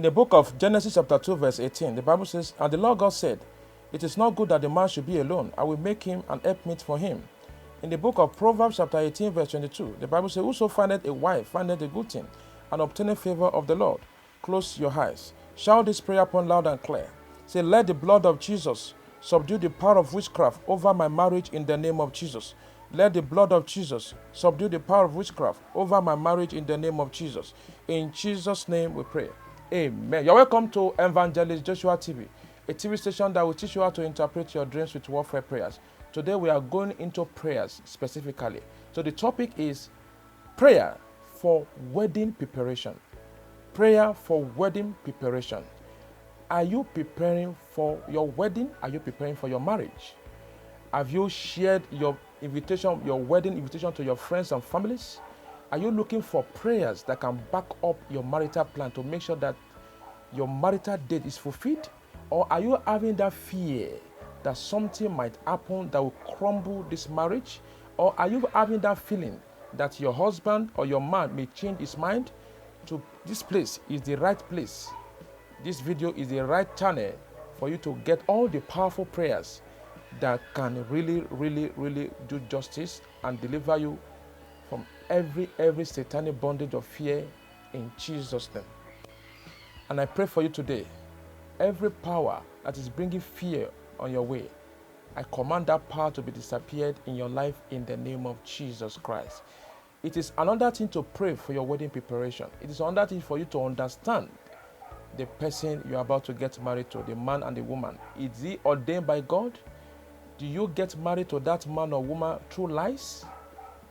the book of Genesis chapter 2 verse 18, the Bible says, "And the Lord God said, it is not good that the man should be alone. I will make him an helpmeet for him." In the book of Proverbs chapter 18 verse 22, the Bible says, "Whoso findeth a wife findeth a good thing, and obtaineth favor of the Lord." Close your eyes. Shout this prayer upon loud and clear. Say, "Let the blood of Jesus subdue the power of witchcraft over my marriage in the name of Jesus. Let the blood of Jesus subdue the power of witchcraft over my marriage in the name of Jesus." In Jesus' name we pray. Amen. You're welcome to Evangelist Joshua TV, a TV station that will teach you how to interpret your dreams with warfare prayers. Today we are going into prayers specifically. So the topic is prayer for wedding preparation. Prayer for wedding preparation. Are you preparing for your wedding? Are you preparing for your marriage? Have you shared your invitation, your wedding invitation to your friends and families? Are you looking for prayers that can back up your marital plan to make sure that your marital date is fulfilled? Or are you having that fear that something might happen that will crumble this marriage? Or are you having that feeling that your husband or your man may change his mind? To this place is the right place. This video is the right channel for you to get all the powerful prayers that can really do justice and deliver you from every satanic bondage of fear in Jesus' name. And I pray for you today, every power that is bringing fear on your way, I command that power to be disappeared in your life in the name of Jesus Christ. It is another thing to pray for your wedding preparation. It is another thing for you to understand the person you are about to get married to, the man and the woman. Is he ordained by God? Do you get married to that man or woman through lies?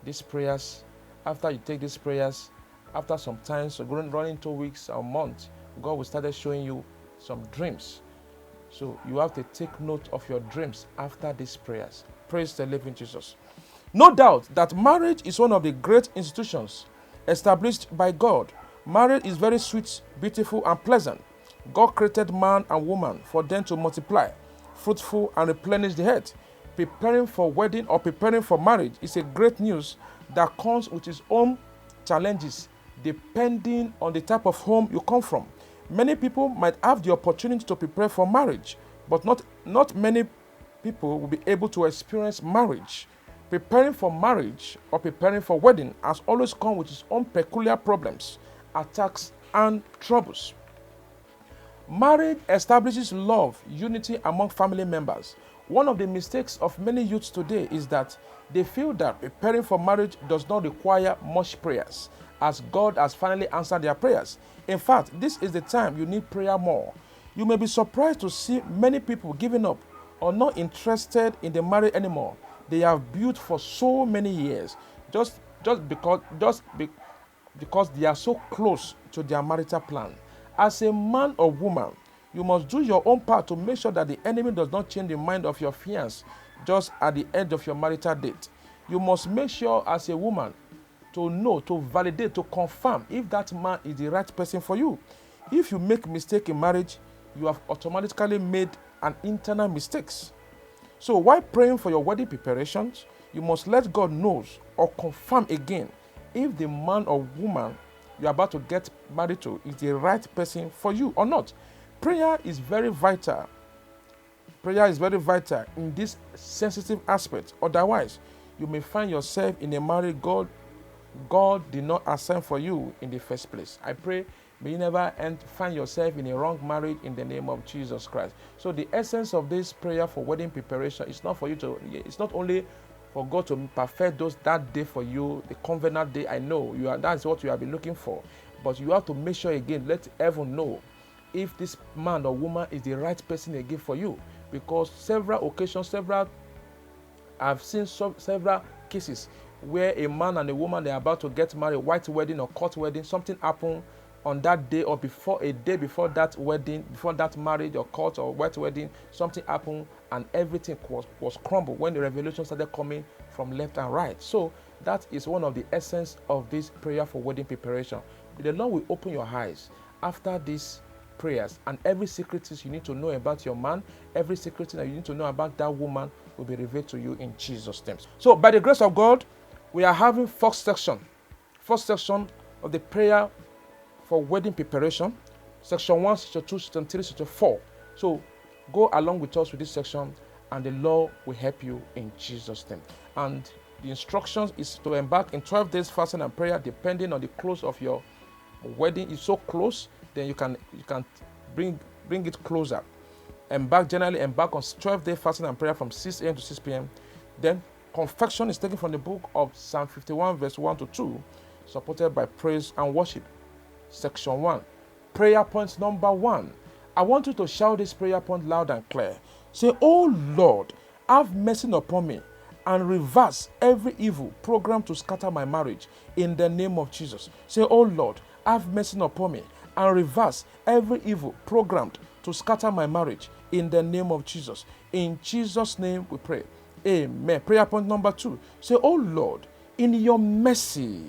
These prayers, after you take these prayers, after some time, so running 2 weeks or a month, God will start showing you some dreams. So you have to take note of your dreams after these prayers. Praise the living Jesus. No doubt that marriage is one of the great institutions established by God. Marriage is very sweet, beautiful, and pleasant. God created man and woman for them to multiply, fruitful, and replenish the earth. Preparing for wedding or preparing for marriage is a great news that comes with its own challenges depending on the type of home you come from. Many people might have the opportunity to prepare for marriage, but not many people will be able to experience marriage. Preparing for marriage or preparing for wedding has always come with its own peculiar problems, attacks, and troubles. Marriage establishes love, unity among family members. One of the mistakes of many youths today is that they feel that preparing for marriage does not require much prayers, as God has finally answered their prayers. In fact, this is the time you need prayer more. You may be surprised to see many people giving up or not interested in the marriage anymore. They have built for so many years just because they are so close to their marital plan. As a man or woman, you must do your own part to make sure that the enemy does not change the mind of your fiancé just at the edge of your marital date. You must make sure as a woman to know, to validate, to confirm if that man is the right person for you. If you make mistake in marriage, you have automatically made an internal mistakes. So while praying for your wedding preparations, you must let God know or confirm again if the man or woman you're about to get married to is the right person for you or not. Prayer is very vital. Prayer is very vital in this sensitive aspect. Otherwise, you may find yourself in a marriage God did not assign for you in the first place. I pray may you never find yourself in a wrong marriage in the name of Jesus Christ. So the essence of this prayer for wedding preparation is not for you to, it's not only for God to perfect that day for you, the covenant day. I know that's what you have been looking for. But you have to make sure again, let everyone know if this man or woman is the right person again for you. Because several occasions, I've seen several cases where a man and a woman, they're about to get married, white wedding or court wedding, something happened on that day or before, a day before that wedding, before that marriage or court or white wedding, something happened and everything was crumbled when the revelation started coming from left and right. So that is one of the essence of this prayer for wedding preparation. The Lord will open your eyes after these prayers, and every secret thing you need to know about your man, every secret thing that you need to know about that woman will be revealed to you in Jesus' name. So by the grace of God, we are having first section of the prayer for wedding preparation. Section 1, Section 2, Section 3, Section 4. So go along with us with this section, and the Lord will help you in Jesus' name. And the instructions is to embark in 12 days fasting and prayer, depending on the close of your wedding. Is so close, then you can bring it closer. Generally embark on 12-day fasting and prayer from 6 a.m. to 6 p.m. Then confession is taken from the book of Psalm 51, verse 1 to 2, supported by praise and worship. Section 1. Prayer point number 1. I want you to shout this prayer point loud and clear. Say, "Oh Lord, have mercy upon me and reverse every evil program to scatter my marriage in the name of Jesus." Say, "Oh Lord, have mercy upon me and reverse every evil programmed to scatter my marriage in the name of Jesus." In Jesus' name we pray. Amen. Prayer point number 2. Say, "Oh Lord, in your mercy,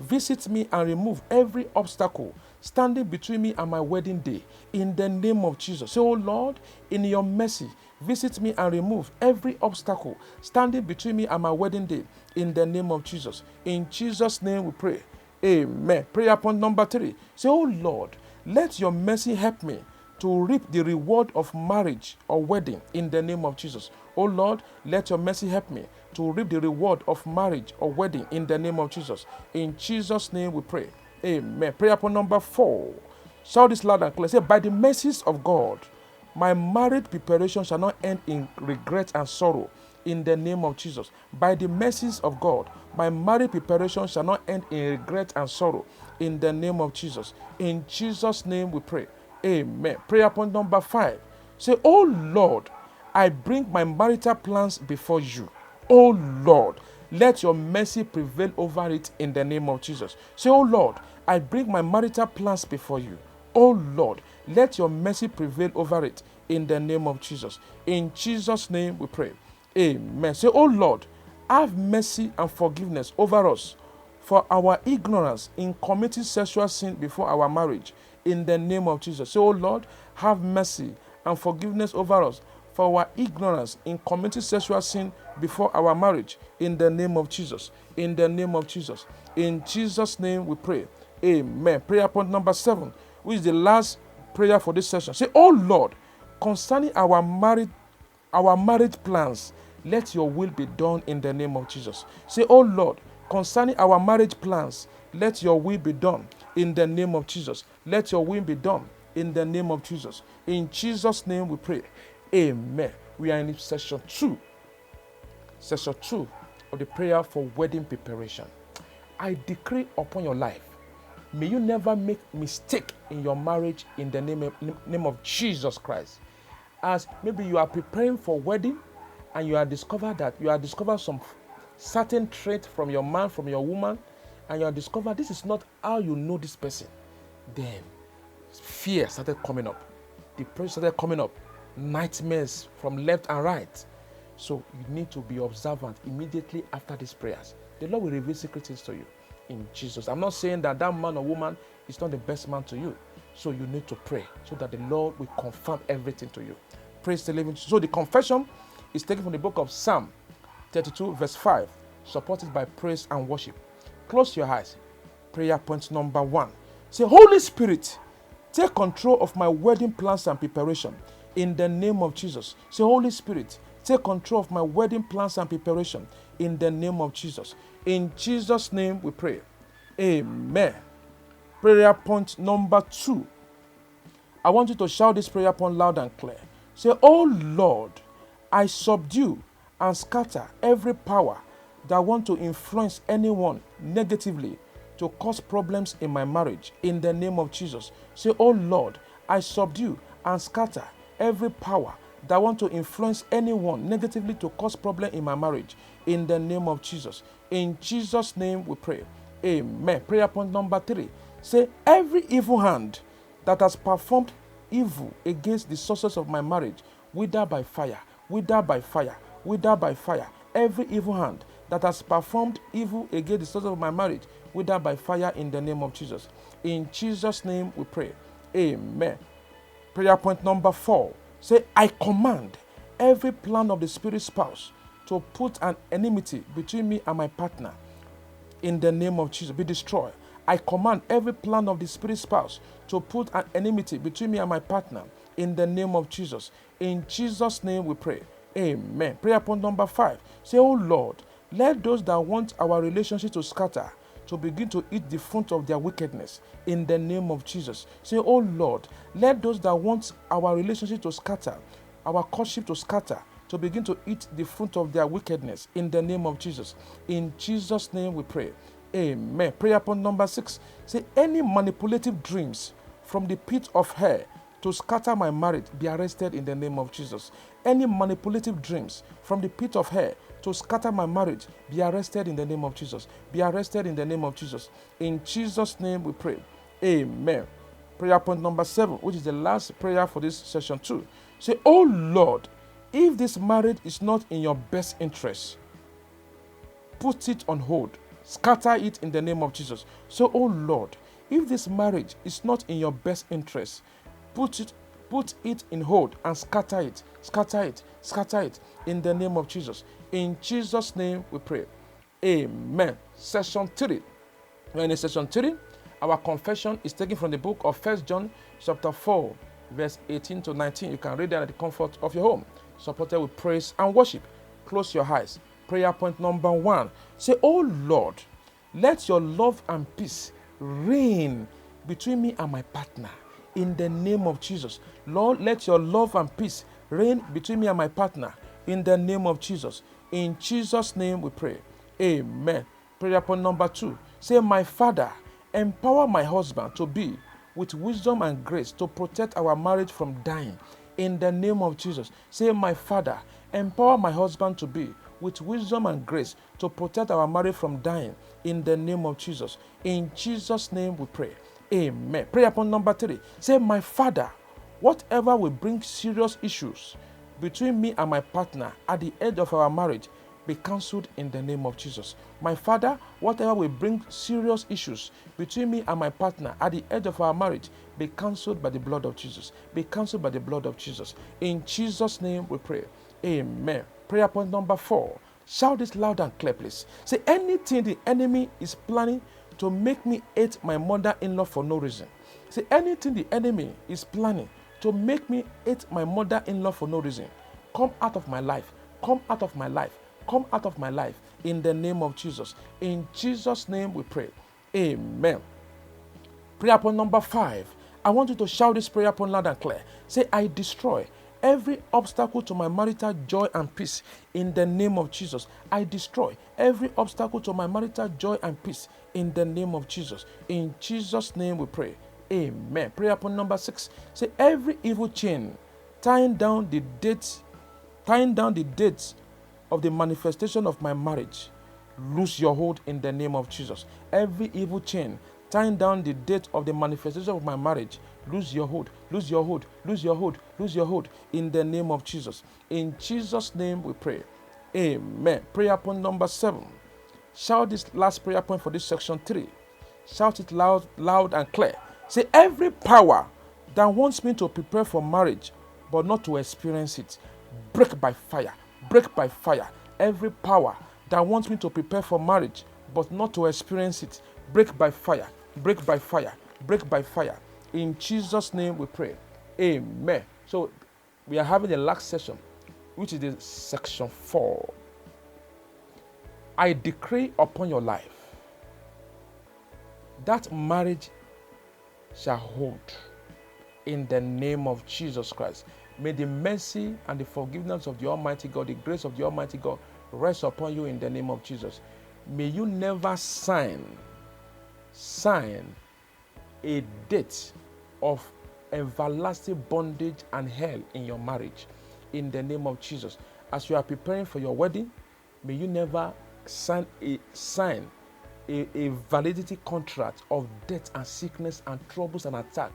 visit me and remove every obstacle standing between me and my wedding day in the name of Jesus." Say, "Oh Lord, in your mercy, visit me and remove every obstacle standing between me and my wedding day in the name of Jesus." In Jesus' name we pray. Amen. Prayer point number 3. Say, "Oh Lord, let your mercy help me to reap the reward of marriage or wedding in the name of Jesus." Oh Lord, let your mercy help me to reap the reward of marriage or wedding in the name of Jesus. In Jesus' name we pray. Amen. Prayer point number 4. Shout this loud and clear. Say, "By the mercies of God, my marriage preparation shall not end in regret and sorrow in the name of Jesus." By the mercies of God, my marriage preparation shall not end in regret and sorrow in the name of Jesus. In Jesus' name we pray. Amen. Prayer point number 5. Say, "Oh Lord, I bring my marital plans before you. Oh Lord, let your mercy prevail over it in the name of Jesus." Say, "Oh Lord, I bring my marital plans before you. Oh Lord, let your mercy prevail over it in the name of Jesus." In Jesus' name we pray. Amen. Say, "Oh Lord, have mercy and forgiveness over us for our ignorance in committing sexual sin before our marriage in the name of Jesus." Say, "Oh Lord, have mercy and forgiveness over us for our ignorance in committing sexual sin before our marriage in the name of Jesus." In the name of Jesus. In Jesus' name we pray. Amen. Prayer point number 7, which is the last prayer for this session. Say, "Oh Lord, concerning our marriage plans, let your will be done in the name of Jesus." Say, "Oh Lord, concerning our marriage plans, let your will be done in the name of Jesus. Let your will be done in the name of Jesus." In Jesus' name we pray. Amen. We are in session 2. Session 2 of the prayer for wedding preparation. I decree upon your life, may you never make mistake in your marriage in the name of Jesus Christ. As maybe you are preparing for wedding and you are discovered some certain trait from your man, from your woman, and you are discovered this is not how you know this person, then fear started coming up. Depression started coming up. Nightmares from left and right. So you need to be observant immediately after these prayers. The Lord will reveal secret things to you in Jesus. I'm not saying that man or woman is not the best man to you. So you need to pray so that the Lord will confirm everything to you. Praise the living. So the confession is taken from the book of Psalm 32 verse 5, supported by praise and worship. Close your eyes. Prayer point number 1. Say, "Holy Spirit, take control of my wedding plans and preparation in the name of Jesus." Say, "Holy Spirit, take control of my wedding plans and preparation in the name of Jesus." In Jesus' name we pray. Amen. Prayer point number 2. I want you to shout this prayer point loud and clear. Say, "Oh Lord, I subdue and scatter every power that want to influence anyone negatively to cause problems in my marriage in the name of Jesus." Say, "Oh Lord, I subdue and scatter every power that want to influence anyone negatively to cause problem in my marriage in the name of Jesus." In Jesus' name we pray. Amen. Prayer point number 3. Say, "Every evil hand that has performed evil against the sources of my marriage, wither by fire, wither by fire, wither by fire." Every evil hand that has performed evil against the sources of my marriage, wither by fire in the name of Jesus. In Jesus' name we pray. Amen. Prayer point number 4. Say, "I command every plan of the spirit spouse to put an enmity between me and my partner in the name of Jesus be destroyed. I command every plan of the spirit spouse to put an enmity between me and my partner in the name of Jesus. In Jesus' name we pray. Amen. Prayer point number 5. Say, oh Lord, let those that want our relationship to scatter to begin to eat the fruit of their wickedness in the name of Jesus. Say, oh Lord, let those that want our relationship to scatter, our courtship to scatter, to begin to eat the fruit of their wickedness in the name of Jesus. In Jesus' name we pray. Amen. Prayer point number 6. Say, any manipulative dreams from the pit of hell to scatter my marriage be arrested in the name of Jesus. Any manipulative dreams from the pit of hell to scatter my marriage be arrested in the name of Jesus. Be arrested in the name of Jesus. In Jesus' name we pray. Amen. Prayer point number 7, which is the last prayer for this session 2. Say, oh Lord, if this marriage is not in your best interest, put it on hold. Scatter it in the name of Jesus. So, oh Lord, if this marriage is not in your best interest, put it in hold and scatter it. Scatter it. Scatter it in the name of Jesus. In Jesus' name we pray. Amen. Session 3. We're in session 3. Our confession is taken from the book of 1 John chapter 4, verse 18 to 19. You can read that at the comfort of your home. Supported with praise and worship. Close your eyes. Prayer point number 1. Say, oh Lord, let your love and peace reign between me and my partner in the name of Jesus. Lord, let your love and peace reign between me and my partner in the name of Jesus. In Jesus' name we pray. Amen. Prayer point number 2. Say, my Father, empower my husband to be with wisdom and grace to protect our marriage from dying in the name of Jesus. Say, my Father, empower my husband to be with wisdom and grace to protect our marriage from dying in the name of Jesus. In Jesus' name we pray. Amen. Prayer point number 3. Say, my Father, whatever will bring serious issues between me and my partner at the end of our marriage be cancelled in the name of Jesus. My Father, whatever will bring serious issues between me and my partner at the end of our marriage be cancelled by the blood of Jesus. Be cancelled by the blood of Jesus. In Jesus' name we pray. Amen. Prayer point number 4. Shout this loud and clear, please. Say, anything the enemy is planning to make me hate my mother-in-law for no reason. Say, anything the enemy is planning to make me hate my mother-in-law for no reason, come out of my life. Come out of my life. Come out of my life in the name of Jesus. In Jesus' name we pray. Amen. Prayer point number 5. I want you to shout this prayer point loud and clear. Say, I destroy every obstacle to my marital joy and peace in the name of Jesus. I destroy every obstacle to my marital joy and peace in the name of Jesus. In Jesus' name we pray. Amen. Prayer point number 6. Say, every evil chain tying down the dates of the manifestation of my marriage, lose your hold in the name of Jesus. Every evil chain tying down the date of the manifestation of my marriage, lose your hold, lose your hold, lose your hold, lose your hold in the name of Jesus. In Jesus' name we pray. Amen. Prayer point number 7. Shout this last prayer point for this section 3. Shout it loud and clear. Say, every power that wants me to prepare for marriage but not to experience it, break by fire. Break by fire. Every power that wants me to prepare for marriage but not to experience it, break by fire. Break by fire. Break by fire. In Jesus' name we pray. Amen. So we are having the last session, which is the section 4. I decree upon your life that marriage shall hold in the name of Jesus Christ. May the mercy and the forgiveness of the Almighty God, the grace of the Almighty God rest upon you in the name of Jesus. May you never sign a date of everlasting bondage and hell in your marriage in the name of Jesus. As you are preparing for your wedding, may you never sign a validity contract of death and sickness and troubles and attack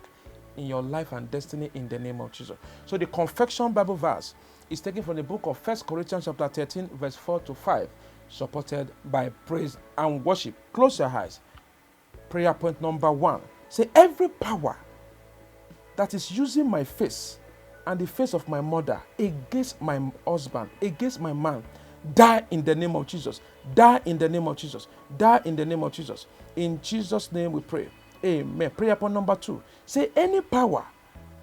in your life and destiny in the name of Jesus. So the confession Bible verse is taken from the book of 1 Corinthians chapter 13 verse 4 to 5, supported by praise and worship. Close your eyes. Prayer point number 1. Say, every power that is using my face and the face of my mother against my husband, against my man, Die in the name of Jesus. Die in the name of Jesus. Die in the name of Jesus. In Jesus' name we pray. Amen. Prayer point number 2. Say, any power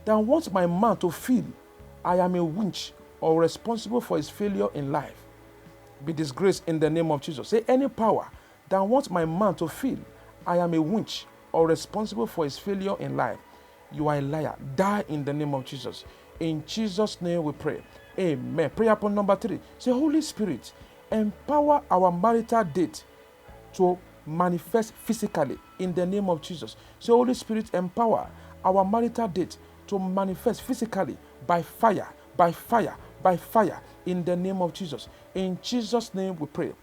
that wants my man to feel I am a winch or responsible for his failure in life, be disgraced in the name of Jesus. Say, any power that wants my man to feel I am a winch or responsible for his failure in life, you are a liar. Die in the name of Jesus. In Jesus' name we pray. Amen. Prayer point number 3. Say, Holy Spirit, empower our marital date to manifest physically in the name of Jesus. Say, Holy Spirit, empower our marital date to manifest physically by fire, by fire, by fire in the name of Jesus. In Jesus' name we pray.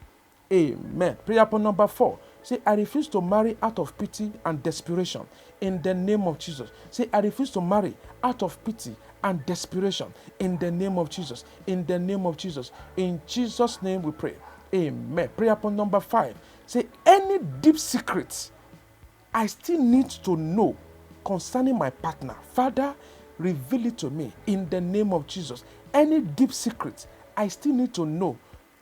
Amen. Prayer point number 4. Say, I refuse to marry out of pity and desperation in the name of Jesus. Say, I refuse to marry out of pity and desperation in the name of Jesus. In the name of Jesus. In Jesus' name we pray. Amen. Prayer point number 5. Say, any deep secrets I still need to know concerning my partner, Father, reveal it to me in the name of Jesus. Any deep secrets I still need to know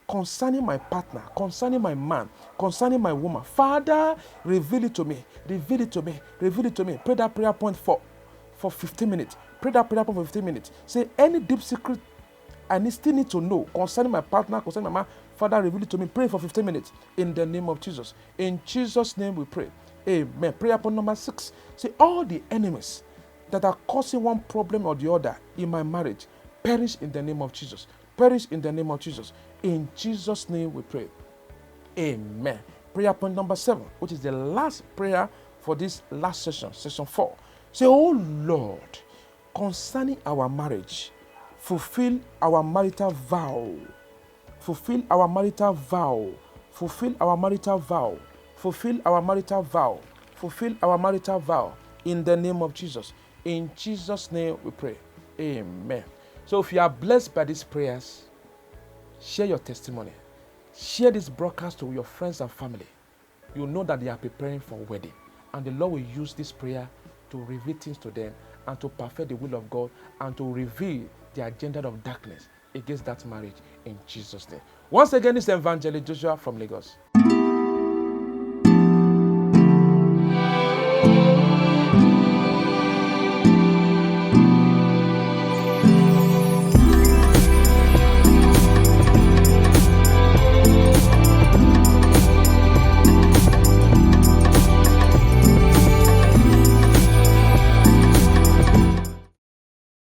concerning my partner, concerning my man, concerning my woman, Father, reveal it to me. Reveal it to me. Reveal it to me. Pray that prayer point for 15 minutes. Pray that prayer point for 15 minutes. Say, any deep secret I still need to know concerning my partner, concerning my man, Father, reveal it to me. Pray for 15 minutes in the name of Jesus. In Jesus' name we pray. Amen. Prayer point number 6. Say, all the enemies that are causing one problem or the other in my marriage, perish in the name of Jesus. Perish in the name of Jesus. In Jesus' name we pray. Amen. Prayer point number 7, which is the last prayer for this last session, session 4. Say, oh Lord, concerning our marriage, fulfill our marital vow. Fulfill our marital vow. Fulfill our marital vow. Fulfill our marital vow. Fulfill our marital vow. In the name of Jesus. In Jesus' name we pray. Amen. So if you are blessed by these prayers, share your testimony. Share this broadcast to your friends and family. You know that they are preparing for a wedding. And the Lord will use this prayer to reveal things to them and to perfect the will of God and to reveal the agenda of darkness against that marriage in Jesus' name. Once again, it's Evangelist Joshua from Lagos.